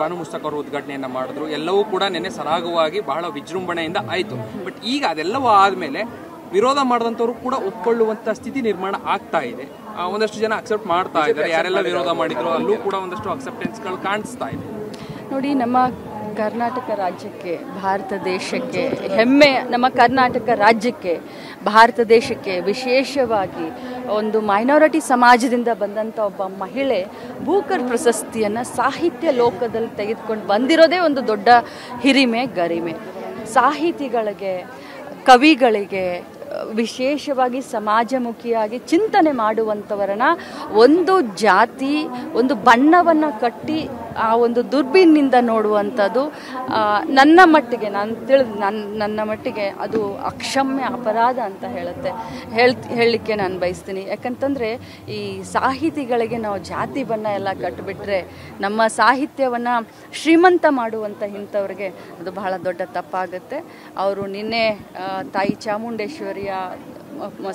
ಬಾನು ಮುಸ್ತಕ್ ಅವರು ಉದ್ಘಾಟನೆಯನ್ನ ಮಾಡಿದ್ರು. ಎಲ್ಲವೂ ಕೂಡ ನೆನ್ನೆ ಸರಾಗವಾಗಿ ಬಹಳ ವಿಜೃಂಭಣೆಯಿಂದ ಆಯಿತು. ಬಟ್ ಈಗ ಅದೆಲ್ಲವೂ ಆದಮೇಲೆ ವಿರೋಧ ಮಾಡಿದಂಥವ್ರು ಕೂಡ ಒಪ್ಕೊಳ್ಳುವಂಥ ಸ್ಥಿತಿ ನಿರ್ಮಾಣ ಆಗ್ತಾ ಇದೆ. ಒಂದಷ್ಟು ಜನ ಅಕ್ಸೆಪ್ಟ್ ಮಾಡ್ತಾ ಇದ್ದಾರೆ. ಯಾರೆಲ್ಲ ವಿರೋಧ ಮಾಡಿದ್ರು ಅಲ್ಲೂ ಕೂಡ ಒಂದಷ್ಟು ಅಕ್ಸೆಪ್ಟೆನ್ಸ್ಗಳು ಕಾಣಿಸ್ತಾ ಇದೆ. ನೋಡಿ, ನಮ್ಮ ಕರ್ನಾಟಕ ರಾಜ್ಯಕ್ಕೆ, ಭಾರತ ದೇಶಕ್ಕೆ ಹೆಮ್ಮೆ. ನಮ್ಮ ಕರ್ನಾಟಕ ರಾಜ್ಯಕ್ಕೆ, ಭಾರತ ದೇಶಕ್ಕೆ ವಿಶೇಷವಾಗಿ ಒಂದು ಮೈನಾರಿಟಿ ಸಮಾಜದಿಂದ ಬಂದಂಥ ಒಬ್ಬ ಮಹಿಳೆ ಬೂಕರ್ ಪ್ರಶಸ್ತಿಯನ್ನು ಸಾಹಿತ್ಯ ಲೋಕದಲ್ಲಿ ತೆಗೆದುಕೊಂಡು ಬಂದಿರೋದೇ ಒಂದು ದೊಡ್ಡ ಹಿರಿಮೆ, ಗರಿಮೆ. ಸಾಹಿತಿಗಳಿಗೆ, ಕವಿಗಳಿಗೆ, ವಿಶೇಷವಾಗಿ ಸಮಾಜಮುಖಿಯಾಗಿ ಚಿಂತನೆ ಮಾಡುವಂಥವರನ್ನ ಒಂದು ಜಾತಿ, ಒಂದು ಬಣ್ಣವನ್ನು ಕಟ್ಟಿ ಆ ಒಂದು ದುರ್ಬೀನಿಂದ ನೋಡುವಂಥದ್ದು ನನ್ನ ಮಟ್ಟಿಗೆ, ನನ್ನ ಮಟ್ಟಿಗೆ ಅದು ಅಕ್ಷಮ್ಯ ಅಪರಾಧ ಅಂತ ಹೇಳಲಿಕ್ಕೆ ನಾನು ಬಯಸ್ತೀನಿ. ಯಾಕಂತಂದರೆ ಈ ಸಾಹಿತಿಗಳಿಗೆ ನಾವು ಜಾತಿ ಬಣ್ಣ ಎಲ್ಲ ಕಟ್ಟಿಬಿಟ್ರೆ ನಮ್ಮ ಸಾಹಿತ್ಯವನ್ನು ಶ್ರೀಮಂತ ಮಾಡುವಂಥ ಇಂಥವ್ರಿಗೆ ಅದು ಬಹಳ ದೊಡ್ಡ ತಪ್ಪಾಗುತ್ತೆ. ಅವರು ನಿನ್ನೆ ತಾಯಿ ಚಾಮುಂಡೇಶ್ವರಿಯ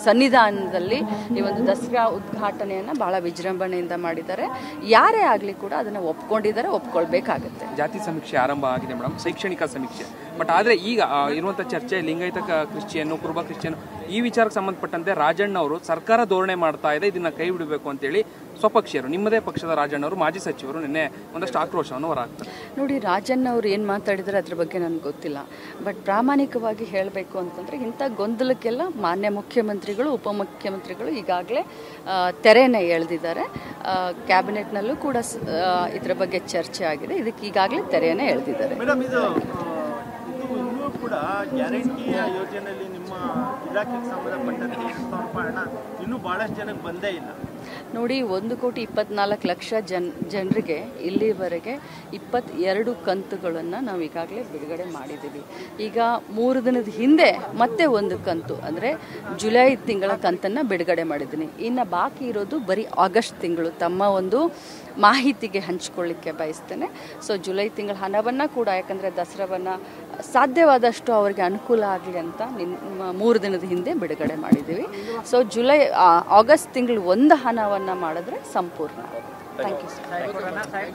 ಸನ್ನಿಧಾನದಲ್ಲಿ ಈ ಒಂದು ದಸರಾ ಉದ್ಘಾಟನೆಯನ್ನು ಬಹಳ ವಿಜೃಂಭಣೆಯಿಂದ ಮಾಡಿದ್ದಾರೆ. ಯಾರೇ ಆಗಲಿ ಕೂಡ ಅದನ್ನು ಒಪ್ಕೊಂಡಿದ್ದಾರೆ, ಒಪ್ಕೊಳ್ಬೇಕಾಗತ್ತೆ. ಜಾತಿ ಸಮೀಕ್ಷೆ ಆರಂಭ ಆಗಿದೆ ಮೇಡಮ್, ಶೈಕ್ಷಣಿಕ ಸಮೀಕ್ಷೆ. ಬಟ್ ಆದರೆ ಈಗ ಇರುವಂಥ ಚರ್ಚೆ ಲಿಂಗಾಯತ ಕ್ರಿಶ್ಚಿಯನ್ನು, ಕುರುಬ ಕ್ರಿಶ್ಚಿಯನ್ನು, ಈ ವಿಚಾರಕ್ಕೆ ಸಂಬಂಧಪಟ್ಟಂತೆ ರಾಜಣ್ಣ ಅವರು ಸರ್ಕಾರ ಧೋರಣೆ ಮಾಡ್ತಾ ಇದೆ, ಇದನ್ನ ಕೈ ಬಿಡಬೇಕು ಅಂತೇಳಿ ಸ್ವಪಕ್ಷೀಯರು, ನಿಮ್ಮದೇ ಪಕ್ಷದ ರಾಜಣ್ಣ ಅವರು, ಮಾಜಿ ಸಚಿವರು ನಿನ್ನೆ ಒಂದಷ್ಟು ಆಕ್ರೋಶವನ್ನು ಹೊರಹಾಕ್ತಾರೆ. ನೋಡಿ, ರಾಜಣ್ಣ ಅವರು ಏನು ಮಾತಾಡಿದರೆ ಅದ್ರ ಬಗ್ಗೆ ನನಗೆ ಗೊತ್ತಿಲ್ಲ. ಬಟ್ ಪ್ರಾಮಾಣಿಕವಾಗಿ ಹೇಳಬೇಕು ಅಂತಂದರೆ ಇಂಥ ಗೊಂದಲಕ್ಕೆಲ್ಲ ಮಾನ್ಯ ಮುಖ್ಯಮಂತ್ರಿಗಳು, ಉಪಮುಖ್ಯಮಂತ್ರಿಗಳು ಈಗಾಗಲೇ ತೆರೆಯನ್ನು ಎಳೆದಿದ್ದಾರೆ. ಕ್ಯಾಬಿನೆಟ್ನಲ್ಲೂ ಕೂಡ ಇದರ ಬಗ್ಗೆ ಚರ್ಚೆ ಆಗಿದೆ. ಇದಕ್ಕೆ ಈಗಾಗಲೇ ತೆರೆಯನ್ನು ಎಳೆದಿದ್ದಾರೆ. ಕೂಡ ಗ್ಯಾರಂಟಿಯ ಯೋಜನೆಯಲ್ಲಿ ನಿಮ್ಮ ಇಲಾಖೆಗೆ ಸಂಬಂಧಪಟ್ಟಂತೆ 2,000 ರೂಪಾಯಿ ಹಣ ಇನ್ನೂ ಬಹಳಷ್ಟು ಜನಕ್ಕೆ ಬಂದೇ ಇಲ್ಲ. ನೋಡಿ, 1,24,00,000 ಜನರಿಗೆ ಇಲ್ಲಿವರೆಗೆ 22 ಕಂತುಗಳನ್ನು ನಾವು ಈಗಾಗಲೇ ಬಿಡುಗಡೆ ಮಾಡಿದ್ದೀವಿ. ಈಗ 3 ದಿನದ ಹಿಂದೆ ಮತ್ತೆ ಒಂದು ಕಂತು ಅಂದರೆ ಜುಲೈ ತಿಂಗಳ ಕಂತನ್ನು ಬಿಡುಗಡೆ ಮಾಡಿದ್ದೀನಿ. ಇನ್ನು ಬಾಕಿ ಇರೋದು ಬರೀ ಆಗಸ್ಟ್ ತಿಂಗಳು. ತಮ್ಮ ಒಂದು ಮಾಹಿತಿಗೆ ಹಂಚ್ಕೊಳ್ಳಿಕ್ಕೆ ಬಯಸ್ತೇನೆ. ಸೊ ಜುಲೈ ತಿಂಗಳ ಹಣವನ್ನು ಕೂಡ, ಯಾಕಂದರೆ ದಸರಾವನ್ನು ಸಾಧ್ಯವಾದಷ್ಟು ಅವರಿಗೆ ಅನುಕೂಲ ಆಗಲಿ ಅಂತ 3 ದಿನದ ಹಿಂದೆ ಬಿಡುಗಡೆ ಮಾಡಿದ್ದೀವಿ. ಸೊ ಆಗಸ್ಟ್ ತಿಂಗಳು ಒಂದು ಹಣವನ್ನು ಮಾಡಿದ್ರೆ ಸಂಪೂರ್ಣ. Thank you sir.